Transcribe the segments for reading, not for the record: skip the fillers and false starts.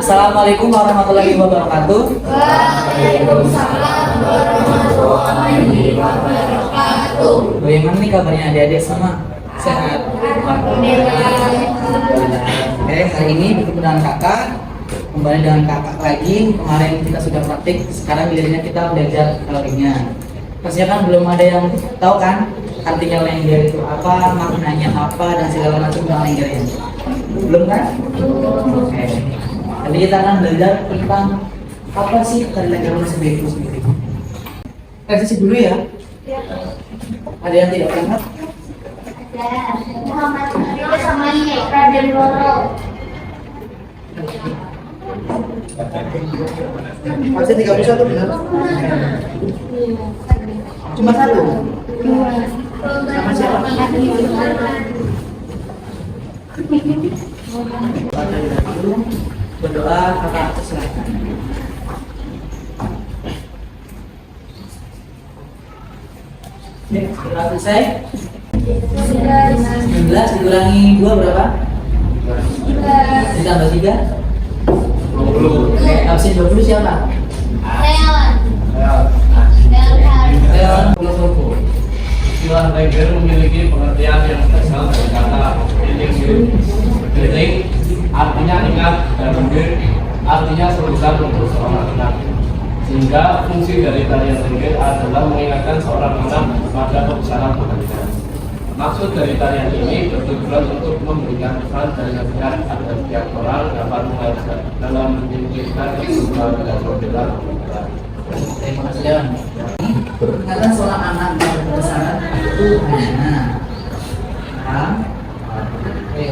Assalamualaikum warahmatullahi wabarakatuh. Waalaikumsalam warahmatullahi wabarakatuh. Bagaimana nih kabarnya adik-adik semua? Sehat? Alhamdulillah. Oke, hari ini bertemu dengan kakak. Kembali dengan kakak lagi. Kemarin kita sudah praktik. Sekarang gilirannya kita belajar kalorinya. Pastinya kan belum ada yang tahu kan artinya lengger itu apa, maknanya apa, dan segala macam tentang lengger ini. Belum kan? Oke. Jadi kita akan belajar tentang apa sih tadi lengger itu sendiri. Kasih dulu ya. Ada yang tidak pernah? Muhammad Rio sama Raden Loro. Masih 31 benar? Cuma satu? Sama siapa? Berdoa kakak silakan. Setelah selesai 19 dikurangi 2 berapa? Ditambah 3? 20. Absen 20 siapa? Leon. Leon. Istilah lengger memiliki pengertian yang berasal dari kata "geling", artinya ingat, dan "lengger" artinya serusan untuk seorang anak. Sehingga fungsi dari tarian lengger adalah mengingatkan seorang anak pada kebesaran Tuhannya. Maksud dari tarian ini bertujuan untuk memberikan pesan dan nasihat agar setiap orang dapat mengajar dalam menyingkirkan kesulitan dan perbedaan. Terima kasih Leon. Ternyata seorang anak yang berkebesaran itu hanya oke.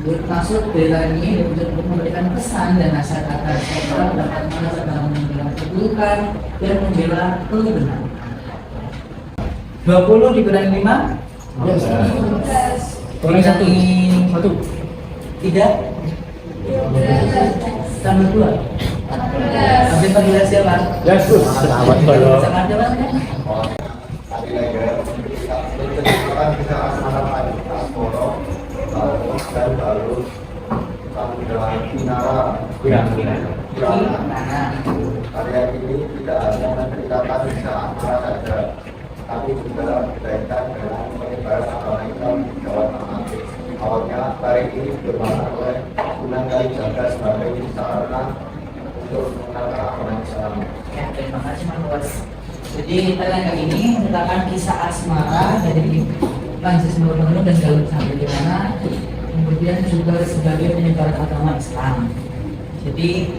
Maksud dari tarian ini untuk memberikan pesan dan nasihat agar setiap orang dapat mengajar dalam membela keburukan dan membela kebenaran. 20 dikurangi 5? Kurangi 1. 3? Tambah 2? Absen 14 siapa? Yesus, selamat kalau. Sama aja Mas, ya? Karya ini tidak hanya menceritakan kisah asmara saja, tapi juga berkaitan dengan penyebaran agama Islam di Jawa Tengah. Awalnya tari ini bermakna oleh Sunan Kalijaga sebagai sarana untuk mengenalkan agama Islam. Ya, terima kasih Mas Luas. Jadi tarian kali ini menceritakan kisah asmara dari Panji Semurungun dan Galuh sampai di mana, kemudian juga sebagai penyebaran agama Islam. Jadi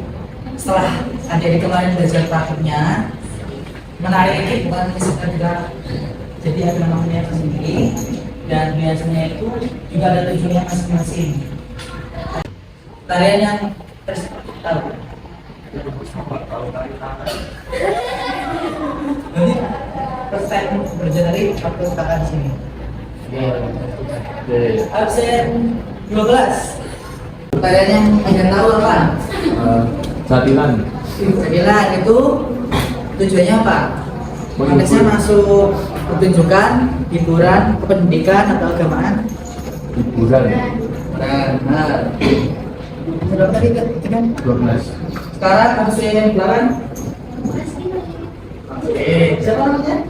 setelah adik kemarin belajar praktiknya, menarik ini bukan sekedar juga, jadi ada namanya sendiri dan biasanya itu juga ada tujuannya masing-masing. Tarian yang tahu. Jadi perspektif berjari waktu kakak sini. Absen 12. Tarian yang kalian tahu apa? Jatilan. Jadilah itu tujuannya apa? Konteksnya masuk pertunjukan, hiburan, pendidikan atau agamaan? Hiburan. Benar. Sudah tadi kan? 12. Sekarang harus yang belakang. Oke, siapa namanya?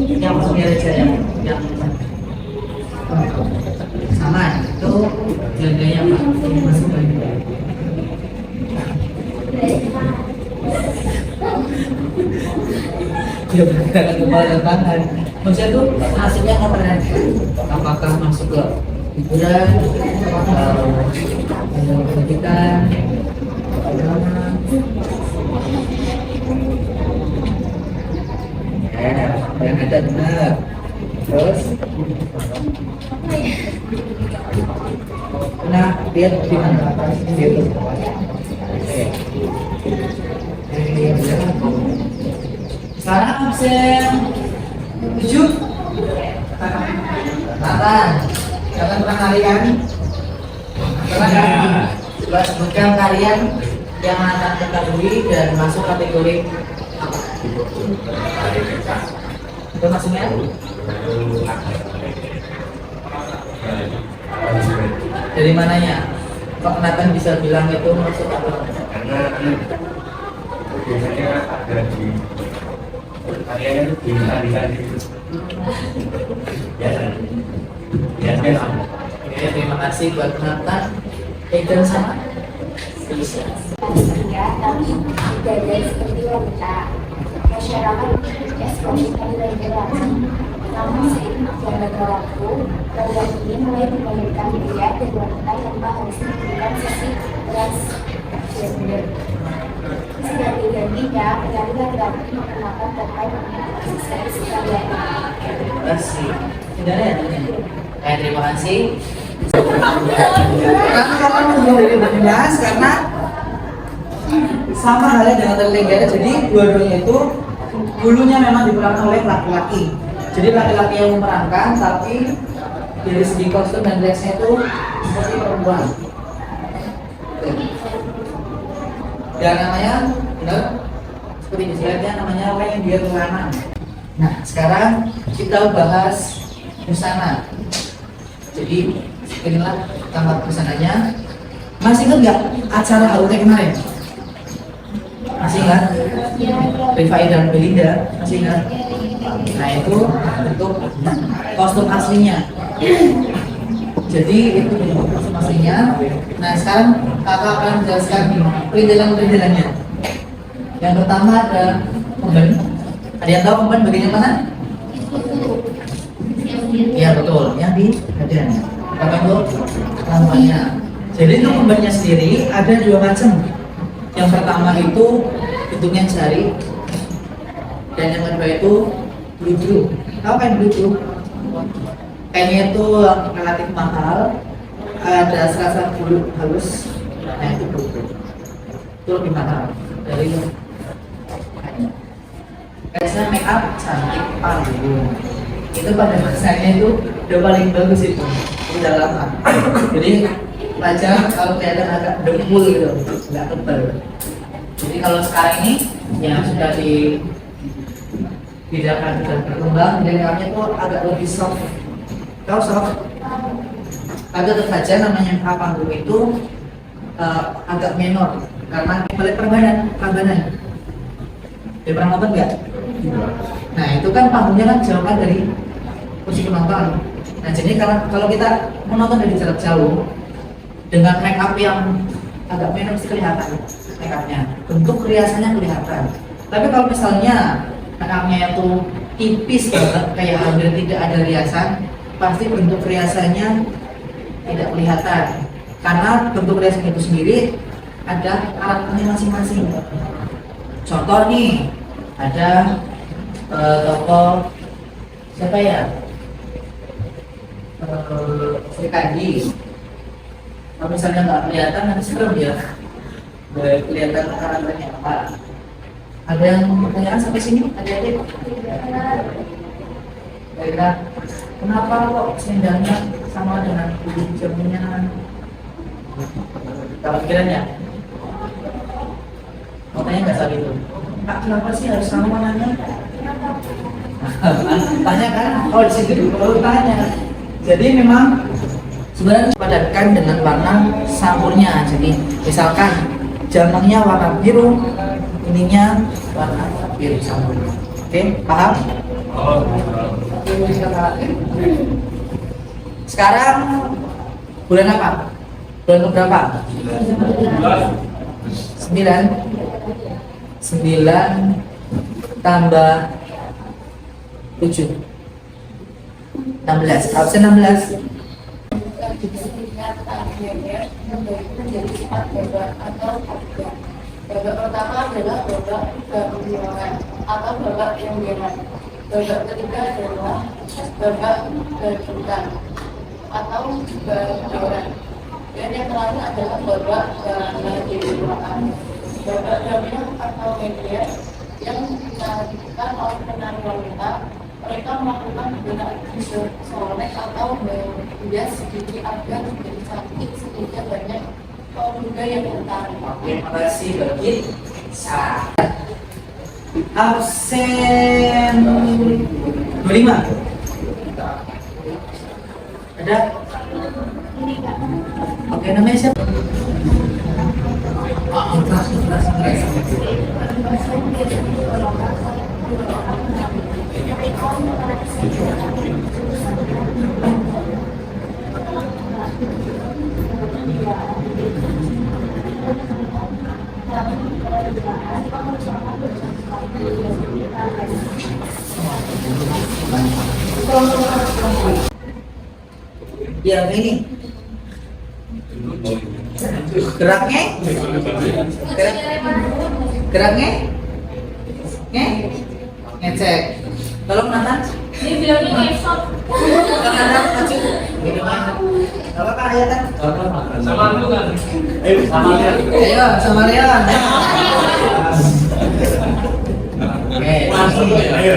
Yang masuknya aja yang sama itu jadinya apa? Masuk lagi. Dia bergerak kepala dan tangan. Maksudnya tuh hasilnya apa kan? Apakah masuk ke hiburan, pendidikan, agama? Yang ada benar. Terus, nah lihat di mana? Gitu. Sekarang absen 7. Nathan, kalian pernah tarian? Pernah kan? Coba sebutkan tarian yang Nathan ketahui dan masuk kategori apa? Itu maksudnya? Dari mananya? Kok Nathan bisa bilang itu maksud apa? Karena biasanya ada di karyanya itu di hari-hari itu. Biasa. Oke, terima kasih buat Nathan. Edan sama bisa. Ya, tapi tidak ada seperti wanita. Masyarakat ekspresikan dan jelas. Namun seiring berjalannya waktu, program ini mulai menghadirkan pria dan wanita tanpa harus memberikan sisi ras gender. Setidak-tidaknya, penari laki-laki memperkenalkan terkait dengan eksistensi kalian. Terima kasih. Tidak ada ya? Terima kasih. Karena menjauh dari berkelas karena sama halnya dengan terlenggara, jadi dua-duanya itu dulunya memang diperankan oleh laki-laki. Jadi laki-laki yang memerankan, tapi dari segi kostum dan dressnya itu seperti perempuan. Dan namanya, benar? Seperti misalnya namanya reindeer lanang. Nah, sekarang kita bahas busana. Jadi inilah tampak busananya. Masih ingat nggak acara HUT kemarin? Masih ingat? Rifai dan Belinda masih ingat? Nah itu untuk kostum aslinya. Jadi itu bentuk kostum aslinya. Nah sekarang kakak akan menjelaskan perintilan-perintilannya. Yang pertama ada pemben. Ada yang tahu pemben bagian mana? Iya betul, yang di bagiannya. Apa itu? Lambangnya. Jadi untuk pembennya sendiri ada dua macam. Yang pertama itu bentuknya jari, dan yang kedua itu bludru. Tahu kan bludru? Kayaknya itu relatif mahal, ada serasa bulu halus. Nah itu bludru. Itu lebih mahal dari itu. Biasanya make up cantik panggung. Itu pada masanya itu udah paling bagus itu. Udah lama. Jadi wajah kalau kelihatan agak dempul gitu, nggak tebal. Jadi kalau sekarang ini yang sudah dibedakan dan berkembang, makeup-nya tuh agak lebih soft. Tahu soft? Agak tetap saja namanya makeup panggung itu agak menor karena balik perbanan. Dia pernah nonton nggak? Nah itu kan panggungnya kan jauhan dari kursi penonton. Nah jadi kalau kita menonton dari jarak jauh dengan make up yang agak menor sih kelihatan make upnya, bentuk riasannya kelihatan. Tapi kalau misalnya make upnya itu tipis banget kayak hampir tidak ada riasan, pasti bentuk riasannya tidak kelihatan karena bentuk riasan itu sendiri ada karakternya masing-masing. Contoh nih ada tokoh siapa ya? Sri Kandi. Kalau misalnya nggak kelihatan nanti serem ya. Nggak kelihatan karakternya apa. Ada yang pertanyaan sampai sini? Adik-adik? Baiklah. Kenapa kok sendalnya sama dengan ujung jarinya? Kalau pikirannya? Mau tanya nggak saat itu? Kak, kenapa sih harus sama warnanya? Tanya kan? Oh di situ perlu tanya. Jadi memang sebenarnya dipadatkan dengan warna sampurnya. Jadi misalkan jamangnya warna biru, ininya warna biru campur. Oke, paham? Sekarang bulan apa? Bulan berapa? 9 tambah 7 16. Absen 16. Menjadi sifat babak atau babak. Babak pertama adalah babak keundangan atau babak yang biasa. Babak ketiga adalah babak kejutan atau babak. Dan yang terakhir adalah babak kejutan. Babak gabungan atau media yang dilakukan oleh penari wanita. Mereka melakukan penggunaan solek atau menghias gigi agar menjadi cantik sehingga banyak kaum muda yang tertarik. Terima kasih Bagit. Absen 25. Ada? Oke, namanya siapa? Keras. Ya, ini geraknya ngecek. Tolong Nathan. Dia bilangnya ngesot. Nathan maju. Apa Kak Ayatan? Sama lu kan? Sama dia. Ayo sama Rian. Oke. Langsung ya. Ayo.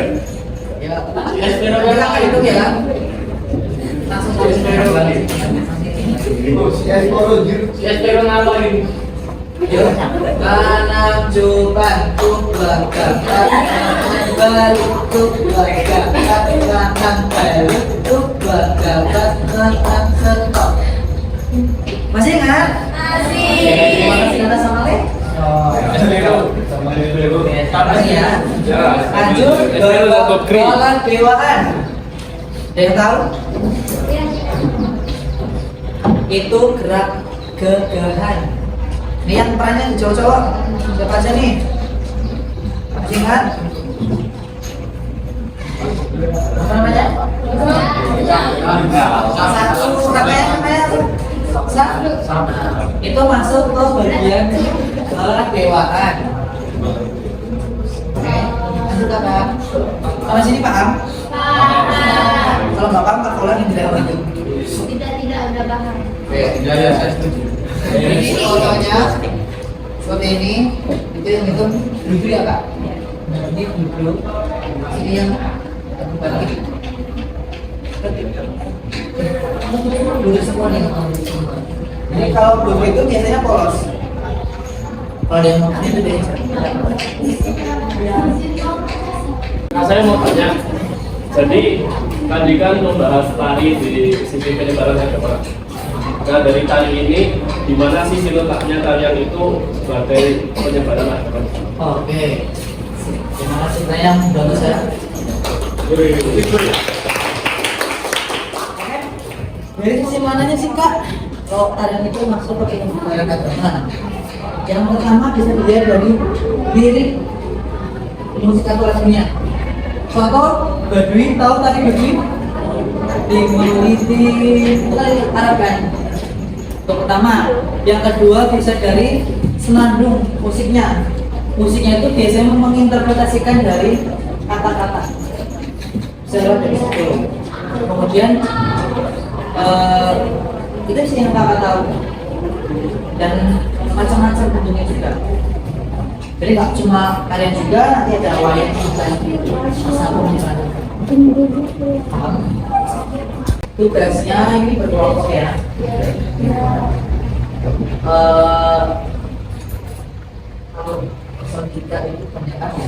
Ya. Kita akan hitung ya. Langsung lagi. Espero apa ini? Yuk, tanam coba balik stop. Masih ingat? Masih. Masih ada sama Le? Masih ya. Lanjut bola bewaan. Ada yang tahu? Itu gerak gegahan. Ini yang perannya cowok-cowok. Siapa aja nih? Masih ingat? Apa namanya? Satu. Namanya satu. Itu masuk ke bagian kewaan. Oke, lanjut Kakak. Sama sini paham? Kalau nggak paham, Kak Kolan yang tidak lanjut. Tidak ada bahan. Ya, saya setuju. Ini fotonya seperti ini. Itu yang itu blue ya Kak? Ini blue. Ini yang balik. Blue semua nih. Jadi kalau blue itu biasanya polos. Kalau yang mau itu deh. Nah, saya mau tanya. Jadi tadi kan membahas tari di sisi penyebaran yang keempat. Nah, dari tari ini, di mana sisi letaknya tarian itu sebagai penyebaran agama? Oke. Terima kasih yang bagus ya. Dari sisi mananya sih Kak? Kalau tarian itu maksud pakai penyebaran agama. Yang pertama bisa dilihat dari lirik musik atau lagunya. Contoh Badui, tahu tadi Badui? Dimuliti itu tadi Arab kan? Itu pertama. Yang kedua bisa dari senandung musiknya. Musiknya itu biasanya menginterpretasikan dari kata-kata. Bisa dari situ. Kemudian itu sih yang Kakak tahu. Dan macam-macam bentuknya juga. Jadi nggak cuma kalian juga, nanti ada wayang juga satu misalnya. Paham? Tugasnya ini berkelompok ya. Kalau person kita itu pendekatannya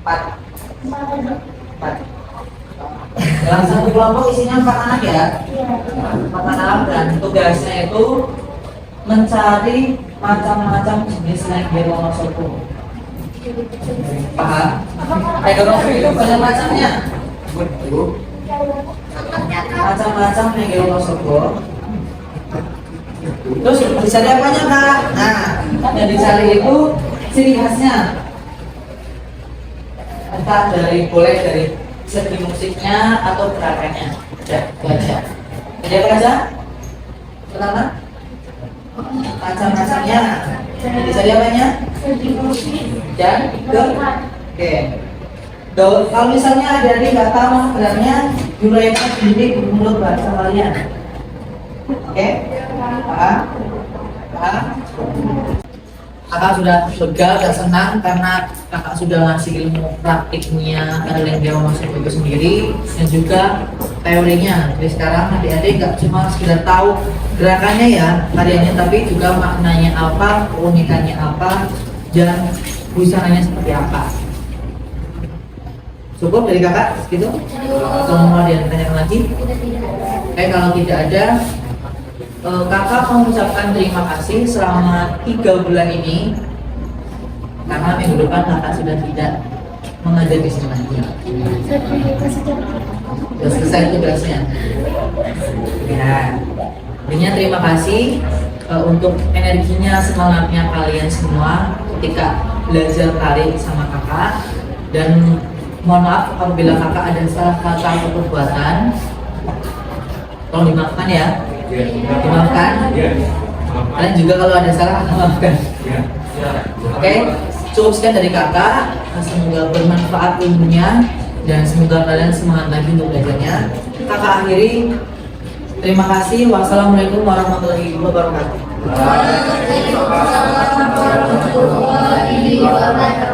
4. Dalam satu kelompok isinya 4 anak ya. 4 anak dan tugasnya itu mencari macam-macam jenis lengger Wonosobo. Paham? Lengger Wonosobo itu banyak macamnya. Macam-macam lengger Wonosobo. Terus dicari apanya Kak? Nah, yang dicari itu ciri khasnya. Entah boleh dari segi musiknya atau gerakannya. Ya, itu aja. Jadi apa aja? Pertama? Macam-macamnya. Bisa apanya? Dan oke. Kalau misalnya ada nggak tahu sebenarnya jurainya sendiri menurut bahasa kalian. Oke? Paham? Kakak sudah lega dan senang karena kakak sudah ngasih ilmu praktiknya Lengger Wonosobo itu sendiri dan juga teorinya. Jadi sekarang adik-adik nggak cuma sekedar tahu gerakannya ya karyanya, tapi juga maknanya apa, keunikannya apa, dan busananya seperti apa. Cukup dari kakak segitu? Atau mau ada yang tanya lagi? Kalau tidak ada, Kakak mau mengucapkan terima kasih selama 3 bulan ini karena minggu depan kakak sudah tidak mengajar di sini lagi. Sudah selesai tugasnya. Ya, intinya terima kasih untuk energinya, semangatnya kalian semua ketika belajar tari sama kakak. Dan mohon maaf apabila kakak ada salah kata atau perbuatan, tolong dimaafkan ya. Dimaafkan. Kalian juga kalau ada salah maafkan. Oke, cukup sekian dari kakak. Semoga bermanfaat ilmunya dan semoga kalian semangat lagi untuk belajarnya. Kakak akhiri. Terima kasih. Wassalamualaikum warahmatullahi wabarakatuh. Waalaikumsalam warahmatullahi wabarakatuh.